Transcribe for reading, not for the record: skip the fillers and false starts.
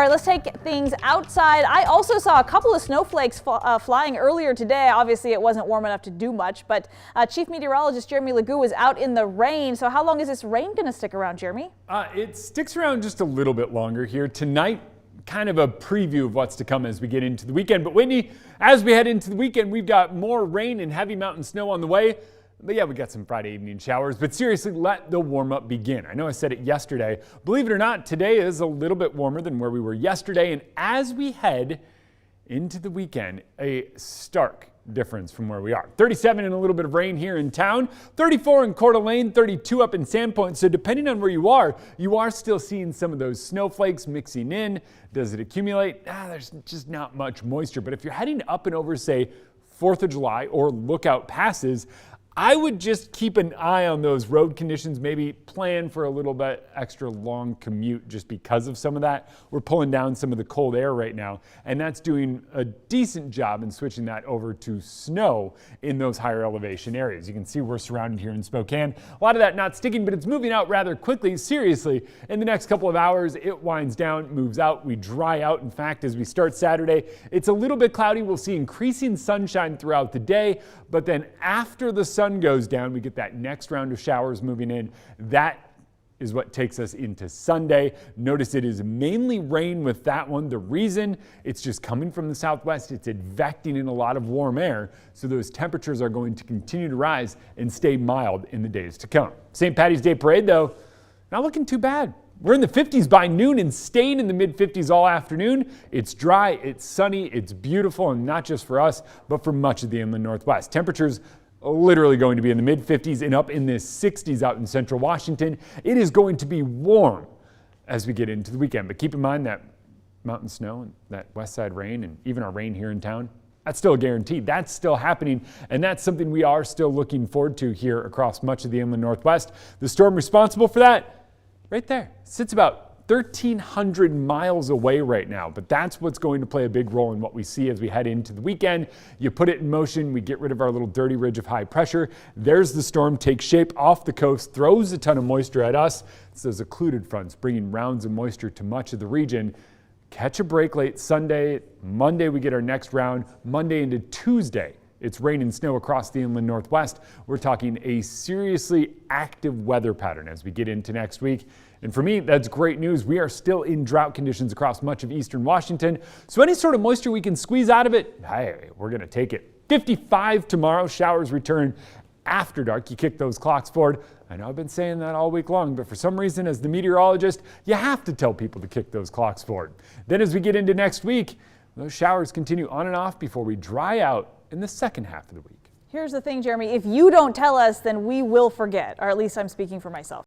All right, let's take things outside. I also saw a couple of snowflakes flying earlier today. Obviously, it wasn't warm enough to do much, but Chief Meteorologist Jeremy Legoo was out in the rain. So how long is this rain going to stick around, Jeremy? It sticks around just a little bit longer here. Tonight, kind of a preview of what's to come as we get into the weekend. But Whitney, as we head into the weekend, we've got more rain and heavy mountain snow on the way. But yeah, we got some Friday evening showers, but seriously, let the warm up begin. I know I said it yesterday. Believe it or not, today is a little bit warmer than where we were yesterday. And as we head into the weekend, a stark difference from where we are. 37 and a little bit of rain here in town, 34 in Coeur d'Alene, 32 up in Sandpoint. So depending on where you are still seeing some of those snowflakes mixing in. Does it accumulate? There's just not much moisture. But if you're heading up and over, say, 4th of July or Lookout Passes, I would just keep an eye on those road conditions, maybe plan for a little bit extra long commute just because of some of that. We're pulling down some of the cold air right now, and that's doing a decent job in switching that over to snow in those higher elevation areas. You can see we're surrounded here in Spokane. A lot of that not sticking, but it's moving out rather quickly. Seriously, in the next couple of hours, it winds down, moves out. We dry out. In fact, as we start Saturday, it's a little bit cloudy. We'll see increasing sunshine throughout the day, but then after the sun goes down, we get that next round of showers moving in. That is what takes us into Sunday. Notice it is mainly rain with that one. The reason, it's just coming from the southwest. It's advecting in a lot of warm air, so those temperatures are going to continue to rise and stay mild in the days to come. St. Patty's Day parade, though, not looking too bad. We're in the 50s by noon and staying in the mid-50s all afternoon. It's dry, it's sunny, it's beautiful, and not just for us, but for much of the inland Northwest. Temperatures literally going to be in the mid-50s and up in the 60s out in central Washington. It is going to be warm as we get into the weekend, but keep in mind that mountain snow and that west side rain and even our rain here in town, that's still guaranteed. That's still happening, and that's something we are still looking forward to here across much of the inland Northwest. The storm responsible for that, right there, sits about 1,300 miles away right now, but that's what's going to play a big role in what we see as we head into the weekend. You put it in motion, we get rid of our little dirty ridge of high pressure. There's the storm, takes shape off the coast, throws a ton of moisture at us. It's those occluded fronts bringing rounds of moisture to much of the region. Catch a break late Sunday. Monday we get our next round. Monday into Tuesday, it's rain and snow across the inland Northwest. We're talking a seriously active weather pattern as we get into next week. And for me, that's great news. We are still in drought conditions across much of eastern Washington. So any sort of moisture we can squeeze out of it, hey, we're going to take it. 55 tomorrow. Showers return after dark. You kick those clocks forward. I know I've been saying that all week long, but for some reason, as the meteorologist, you have to tell people to kick those clocks forward. Then as we get into next week, those showers continue on and off before we dry out in the second half of the week. Here's the thing, Jeremy. If you don't tell us, then we will forget, or at least I'm speaking for myself.